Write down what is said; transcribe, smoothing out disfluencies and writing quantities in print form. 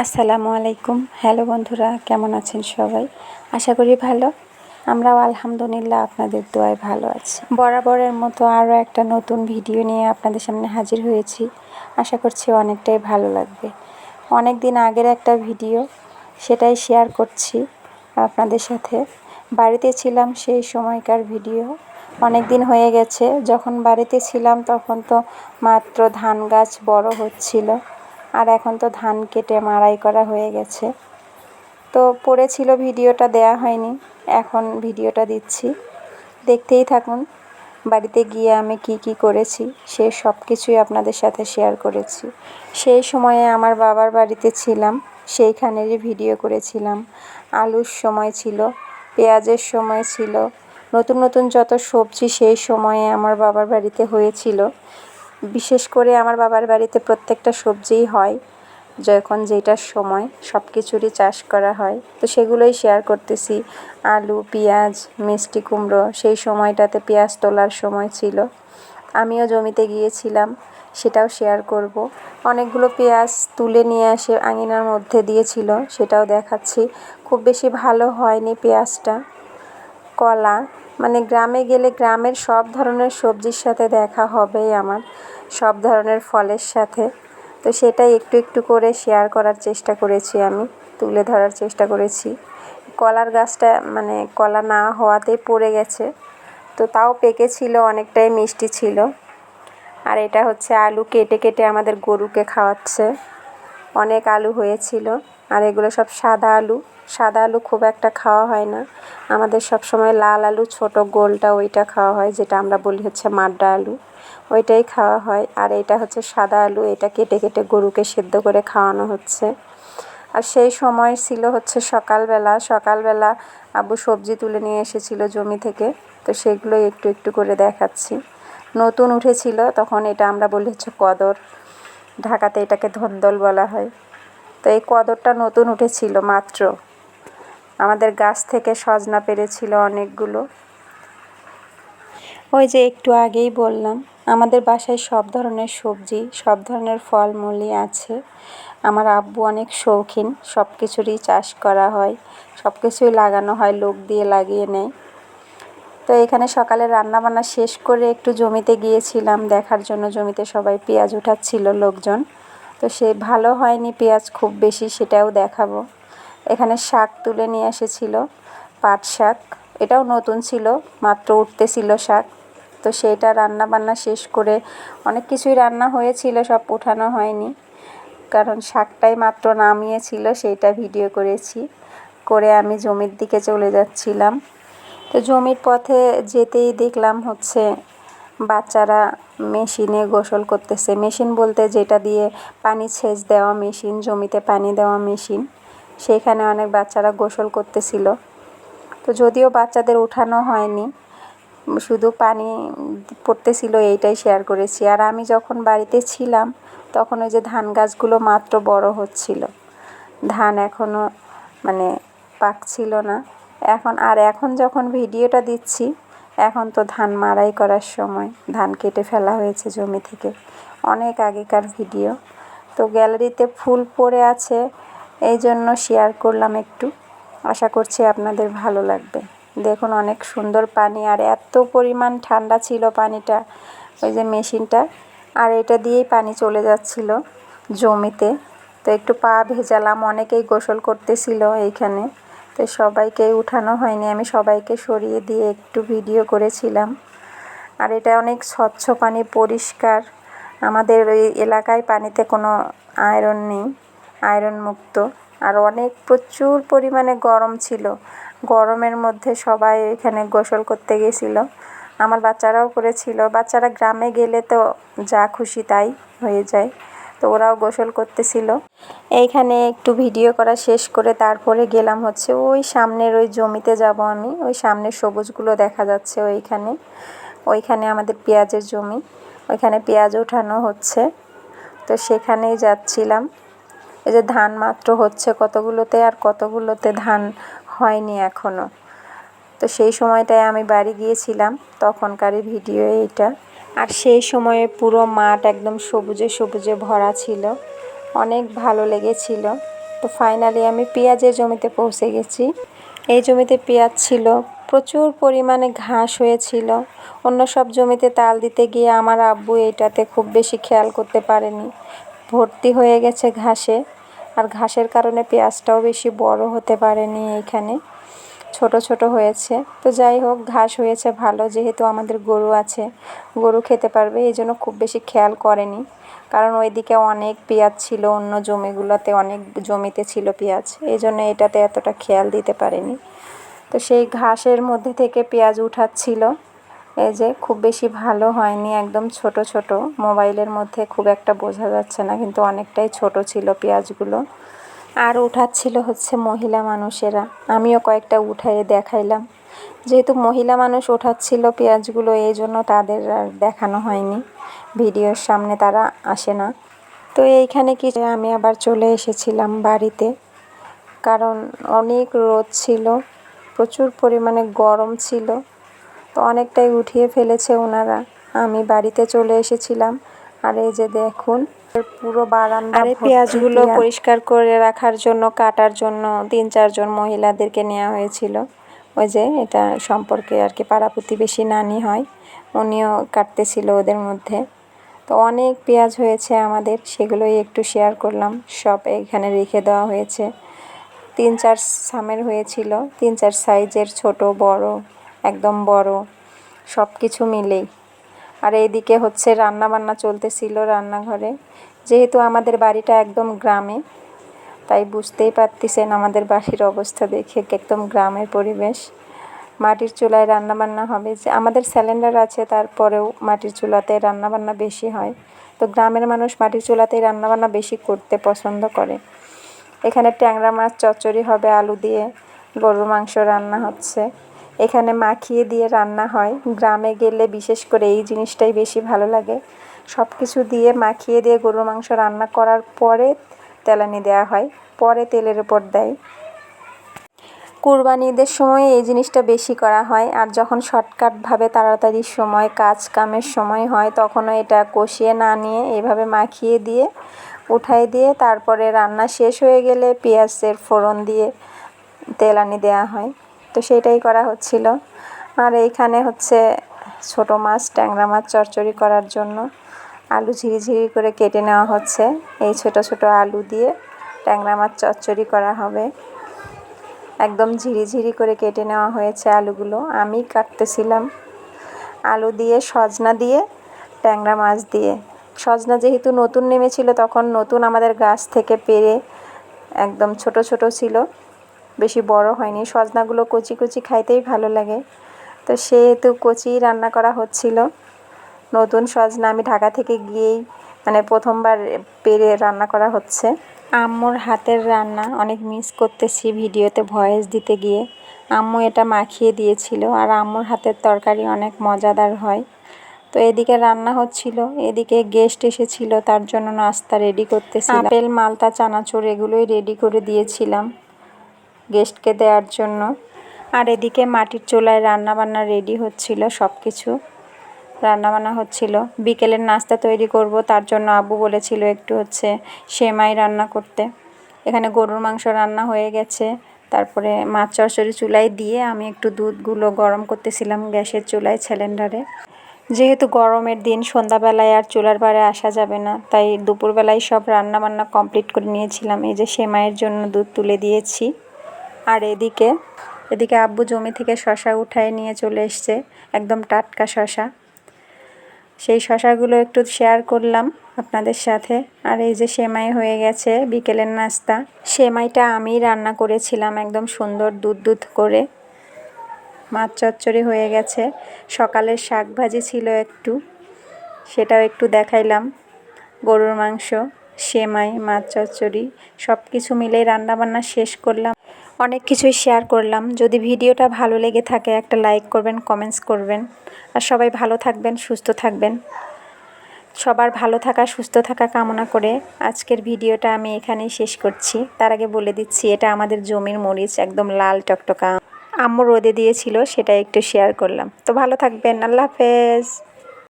আসসালামু আলাইকুম। হ্যালো বন্ধুরা, কেমন আছেন সবাই? আশা করি ভালো। আমরাও আলহামদুলিল্লাহ আপনাদের দোয়ায় ভালো আছি। বরাবরের মতো আরও একটা নতুন ভিডিও নিয়ে আপনাদের সামনে হাজির হয়েছি। আশা করছি অনেকটাই ভালো লাগবে। অনেক দিন আগের একটা ভিডিও, সেটাই শেয়ার করছি আপনাদের সাথে। বাড়িতে ছিলাম সেই সময়কার ভিডিও। অনেক দিন হয়ে গেছে। যখন বাড়িতে ছিলাম তখন তো মাত্র ধান গাছ বড় হচ্ছিল, আর এখন তো ধান কেটে মাড়াই করা হয়ে গেছে। তো পড়েছিল, ভিডিওটা দেয়া হয়নি, এখন ভিডিওটা দিচ্ছি, দেখতেই থাকুন। বাড়িতে গিয়ে আমি কি করেছি সেই সব কিছুই আপনাদের সাথে শেয়ার করেছি। সেই সময়ে আমার বাবার বাড়িতে ছিলাম, সেইখানেরই ভিডিও করেছিলাম। আলুর সময় ছিল, পেঁয়াজের সময় ছিল, নতুন নতুন যত সবজি সেই সময়ে আমার বাবার বাড়িতে হয়েছিল। বিশেষ করে আমার বাবার বাড়িতে প্রত্যেকটা সবজিই হয়, যখন যেটার সময় সব কিছুরই চাষ করা হয়। তো সেগুলোই শেয়ার করতেছি। আলু, পেঁয়াজ, মিষ্টি কুমড়ো, সেই সময়টাতে পেঁয়াজ তোলার সময় ছিল, আমিও জমিতে গিয়েছিলাম, সেটাও শেয়ার করব। অনেকগুলো পেঁয়াজ তুলে নিয়ে এসে আঙিনার মধ্যে দিয়েছিল, সেটাও দেখাচ্ছি। খুব বেশি ভালো হয়নি পেঁয়াজটা। কলা, মানে গ্রামে গেলে গ্রামের সব ধরনের সবজির সাথে দেখা হবেই আমার, সব ধরনের ফলের সাথে। তো সেটাই একটু একটু করে শেয়ার করার চেষ্টা করেছি, আমি তুলে ধরার চেষ্টা করেছি। কলার গাছটা মানে কলা না হওয়াতেই পড়ে গেছে, তো তাও পেকেছিল, অনেকটাই মিষ্টি ছিল। আর এটা হচ্ছে আলু কেটে কেটে আমাদের গরুকে খাওয়াচ্ছে। অনেক আলু হয়েছিল, আর এগুলো সব সাদা আলু। সাদা আলু খুব একটা খাওয়া হয় না আমাদের, সব সময় লাল আলু, ছোট গোলটা, ওইটা খাওয়া হয়, যেটা আমরা বলি হচ্ছে মাড্ডা আলু, ওইটাই খাওয়া হয়। আর এটা হচ্ছে সাদা আলু, এটা কেটে কেটে গরুকে সেদ্ধ করে খাওয়ানো হচ্ছে। আর সেই সময় ছিল হচ্ছে সকালবেলা আব্বু সবজি তুলে নিয়ে এসেছিল জমি থেকে, তো সেগুলো একটু একটু করে দেখাচ্ছি। নতুন উঠেছিল তখন, এটা আমরা বলি হচ্ছে কদর, ঢাকাতে এটাকে ধন্দল বলা হয়। তো এই কদরটা নতুন উঠেছিল মাত্র, আমাদের গাছ থেকে সজনা পেড়েছিল অনেকগুলো। ওই যে একটু আগেই বললাম, আমাদের বাসায় সব ধরনের সবজি, সব ধরনের ফলমূলই আছে। আমার আব্বু অনেক শৌখিন, সব কিছুরই চাষ করা হয়, সব কিছুই লাগানো হয়, লোক দিয়ে লাগিয়ে নেয়। তো এখানে সকালে রান্নাবান্না শেষ করে একটু জমিতে গিয়েছিলাম দেখার জন্য, জমিতে সবাই পেঁয়াজ উঠাচ্ছিল লোকজন। তো সে ভালো হয়নি পেঁয়াজ খুব বেশি, সেটাও দেখাবো। এখানে শাক তুলে নিয়ে এসেছিল, পাট শাক, এটাও নতুন ছিল, মাত্র উঠতেছিল শাক। তো সেইটা রান্না বান্না শেষ করে, অনেক কিছুই রান্না হয়েছিল, সব উঠানো হয়নি, কারণ শাকটাই মাত্র নামিয়েছিল, সেইটা ভিডিও করেছি। করে আমি জমির দিকে চলে যাচ্ছিলাম। তো জমির পথে যেতেই দেখলাম হচ্ছে বাচ্চারা মেশিনে গোসল করতেছে। মেশিন বলতে যেটা দিয়ে পানি সেচ দেওয়া মেশিন, জমিতে পানি দেওয়া মেশিন, সেইখানে অনেক বাচ্চারা গোসল করতেছিল। তো যদিও বাচ্চাদের উঠানো হয়নি, শুধু পানি পড়তেছিল, এইটাই শেয়ার করেছি। আর আমি যখন বাড়িতে ছিলাম তখন ওই যে ধান গাছগুলো মাত্র বড় হচ্ছিল, ধান এখনও মানে পাকছিল না। এখন যখন ভিডিওটা দিচ্ছি, এখন তো ধান মাড়াই করার সময়, ধান কেটে ফেলা হয়েছে জমি থেকে, অনেক আগেকার ভিডিও। তো গ্যালারিতে ফুল পড়ে আছে, এই জন্য শেয়ার করলাম একটু। আশা করছি আপনাদের ভালো লাগবে। দেখুন অনেক সুন্দর পানি, আর এত পরিমাণ ঠান্ডা ছিল পানিটা, ওই যে মেশিনটা, আর এটা দিয়েই পানি চলে যাচ্ছিল জমিতে। তো একটু পা ভেজালাম, অনেকেই গোসল করতেছিল এইখানে। তো সবাইকে উঠানো হয়নি, আমি সবাইকে সরিয়ে দিয়ে একটু ভিডিও করেছিলাম। আর এটা অনেক স্বচ্ছ পানি, পরিষ্কার। আমাদের ওই এলাকায় পানিতে কোনো আয়রন নেই, আয়রন মুক্ত। আর অনেক প্রচুর পরিমাণে গরম ছিল, গরমের মধ্যে সবাই এখানে গোসল করতে গেছিলো, আমার বাচ্চারাও করেছিল। বাচ্চারা গ্রামে গেলে তো যা খুশি তাই হয়ে যায়, তো ওরাও গোসল করতেছিল। এইখানে একটু ভিডিও করা শেষ করে তারপরে গেলাম হচ্ছে ওই সামনের ওই জমিতে যাব আমি, ওই সামনের সবুজগুলো দেখা যাচ্ছে ওইখানে আমাদের পেঁয়াজের জমি, ওইখানে পেঁয়াজ ওঠানো হচ্ছে। তো সেখানেই যাচ্ছিলাম। এই যে ধান মাত্র হচ্ছে কতগুলোতে, আর কতগুলোতে ধান হয়নি এখনও। তো সেই সময়টায় আমি বাড়ি গিয়েছিলাম, তখনকারই ভিডিও এইটা। আর সেই সময়ে পুরো মাঠ একদম সবুজে সবুজে ভরা ছিল, অনেক ভালো লেগেছিল। তো ফাইনালি আমি পেঁয়াজের জমিতে পৌঁছে গেছি। এই জমিতে পেঁয়াজ ছিল, প্রচুর পরিমাণে ঘাস হয়েছিল। অন্য সব জমিতে তাল দিতে গিয়ে আমার আব্বু এইটাতে খুব বেশি খেয়াল করতে পারেনি, ভর্তি হয়ে গেছে ঘাসে। আর ঘাসের কারণে পেঁয়াজটাও বেশি বড় হতে পারেনি, এইখানে ছোট ছোট হয়েছে। তো যাই হোক, ঘাস হয়েছে ভালো, যেহেতু আমাদের গরু আছে, গরু খেতে পারবে, এই জন্য খুব বেশি খেয়াল করেনি। কারণ ওইদিকে অনেক পেঁয়াজ ছিল, অন্য জমিগুলোতে অনেক জমিতে ছিল পেঁয়াজ, এই জন্য এটাতে এতটা খেয়াল দিতে পারেনি। তো সেই ঘাসের মধ্যে থেকে পেঁয়াজ উঠাচ্ছিল। এই যে খুব বেশি ভালো হয়নি, একদম ছোট ছোট, মোবাইলের মধ্যে খুব একটা বোঝা যাচ্ছে না, কিন্তু অনেকটাই ছোট ছিল পেঁয়াজগুলো। আর উঠাচ্ছিল হচ্ছে মহিলা মানুষেরা, আমিও কয়েকটা উঠায়ে দেখাইলাম। যেহেতু মহিলা মানুষ উঠাচ্ছিল পেঁয়াজগুলো, এই জন্য তাদের আর দেখানো হয়নি, ভিডিওর সামনে তারা আসে না। তো এইখানে কি আমি আবার চলে এসেছিলাম বাড়িতে, কারণ অনেক রোদ ছিল, প্রচুর পরিমাণে গরম ছিল। তো অনেকটাই উঠিয়ে ফেলেছে ওনারা, আমি বাড়িতে চলে এসেছিলাম। আর এই যে দেখুন, পুরো বারান্দা ভর্তি পেঁয়াজগুলো পরিষ্কার করে রাখার জন্য, কাটার জন্য 3-4 জন মহিলাদেরকে নেওয়া হয়েছিল। ওই যে এটা সম্পর্কে আর কি, পাড়া প্রতিবেশী নানি হয়, উনিও কাটতেছিল ওদের মধ্যে। তো অনেক পেঁয়াজ হয়েছে আমাদের, সেগুলোই একটু শেয়ার করলাম। সব এখানে রেখে দেওয়া হয়েছে। 3-4 সামের হয়েছিল, 3-4 সাইজের, ছোট বড়, একদম বড়, সব কিছু মিলেই। আর এইদিকে হচ্ছে রান্না বান্না চলতেছিল রান্নাঘরে। যেহেতু আমাদের বাড়িটা একদম গ্রামে, তাই বুঝতেই পারতেছেন আমাদের বাড়ির অবস্থা দেখে, একদম গ্রামের পরিবেশ। মাটির চুলায় রান্নাবান্না হবে, যে আমাদের সিলিন্ডার আছে, তারপরেও মাটির চুলাতে রান্নাবান্না বেশি হয়। তো গ্রামের মানুষ মাটির চুলাতেই রান্নাবান্না বেশি করতে পছন্দ করে। এখানে ট্যাংরা মাছ চচ্চড়ি হবে, আলু দিয়ে গরুর মাংস রান্না হচ্ছে। এখানে মাখিয়ে দিয়ে রান্না হয়, গ্রামে গেলে বিশেষ করে এই জিনিসটাই বেশি ভালো লাগে। সব কিছু দিয়ে মাখিয়ে দিয়ে গরুর মাংস রান্না করার পরে তেলানি দেওয়া হয়, পরে তেলের উপর দেয়। কুরবানি ঈদের সময় এই জিনিসটা বেশি করা হয়। আর যখন শর্টকাটভাবে তাড়াতাড়ি সময়, কাজ কামের সময় হয়, তখনও এটা কষিয়ে না নিয়ে এইভাবে মাখিয়ে দিয়ে উঠাই দিয়ে তারপরে রান্না শেষ হয়ে গেলে পেঁয়াজের ফোড়ন দিয়ে তেলানি দেওয়া হয়। তো সেটাই করা হচ্ছিল। আর এইখানে হচ্ছে ছোট মাছ, ট্যাংরা মাছ চচ্চড়ি করার জন্য আলু ঝিরিঝিরি করে কেটে নেওয়া হচ্ছে। এই ছোট ছোট আলু দিয়ে ট্যাংরা মাছ চচ্চড়ি করা হবে। একদম ঝিরিঝিরি করে কেটে নেওয়া হয়েছে আলুগুলো, আমি কাটতেছিলাম। আলু দিয়ে, সজনা দিয়ে, ট্যাংরা মাছ দিয়ে। সজনা যেহেতু নতুন নেমেছিল, তখন নতুন আমাদের গাছ থেকে পেড়ে একদম ছোট ছোট ছিল, বেশি বড় হয়নি। সজনাগুলো কচি কচি খাইতেই ভালো লাগে, তো সেহেতু কচি রান্না করা হচ্ছিল। নতুন সজনা আমি ঢাকা থেকে গিয়েই মানে প্রথমবার পেড়ে রান্না করা হচ্ছে। আম্মুর হাতের রান্না অনেক মিস করতেছি ভিডিওতে ভয়েস দিতে গিয়ে। আম্মু এটা মাখিয়ে দিয়েছিল, আর আম্মুর হাতের তরকারি অনেক মজাদার হয়। তো এদিকে রান্না হচ্ছিল, এদিকে গেস্ট এসেছিল, তার জন্য নাস্তা রেডি করতেছিলাম। আপেল, মালতা, চানাচুর এগুলোই রেডি করে দিয়েছিলাম গেস্টকে দেওয়ার জন্য। আর এদিকে মাটির চুলায় রান্নাবান্না রেডি হচ্ছিল, সব কিছু রান্নাবান্না হচ্ছিল। বিকেলের নাস্তা তৈরি করব, তার জন্য আব্বু বলেছিল একটু হচ্ছে সেমাই রান্না করতে। এখানে গরুর মাংস রান্না হয়ে গেছে, তারপরে মাছ চচ্চড়ি চুলায় দিয়ে আমি একটু দুধগুলো গরম করতেছিলাম গ্যাসের চুলায়, সিলিন্ডারে। যেহেতু গরমের দিন, সন্ধ্যাবেলায় আর চুলার পাড়ে আসা যাবে না, তাই দুপুরবেলায় সব রান্নাবান্না কমপ্লিট করে নিয়েছিলাম। এই যে সেমাইয়ের জন্য দুধ তুলে দিয়েছি। আর এদিকে আব্বু জমি থেকে শশা উঠায় নিয়ে চলে এসছে, একদম টাটকা শশা। সেই শশাগুলো একটু শেয়ার করলাম আপনাদের সাথে। আর এই যে সেমাই হয়ে গেছে, বিকেলের নাস্তা। সেমাইটা আমি রান্না করেছিলাম একদম সুন্দর দুধ দুধ করে। মাছ চচ্চড়ি হয়ে গেছে, সকালের শাক ভাজি ছিল একটু, সেটাও একটু দেখাইলাম। গরুর মাংস, সেমাই, মাছ চচ্চড়ি সব কিছু মিলেই রান্নাবান্না শেষ করলাম। অনেক কিছুই শেয়ার করলাম। যদি ভিডিওটা ভালো লেগে থাকে একটা লাইক করবেন, কমেন্টস করবেন। আর সবাই ভালো থাকবেন, সুস্থ থাকবেন। সবার ভালো থাকা, সুস্থ থাকা কামনা করে আজকের ভিডিওটা আমি এখানেই শেষ করছি। তার আগে বলে দিচ্ছি, এটা আমাদের জমির মরিচ, একদম লাল টকটকা। আম্মু রোদে দিয়েছিল, সেটা একটু শেয়ার করলাম। তো ভালো থাকবেন, আল্লাহ হাফেজ।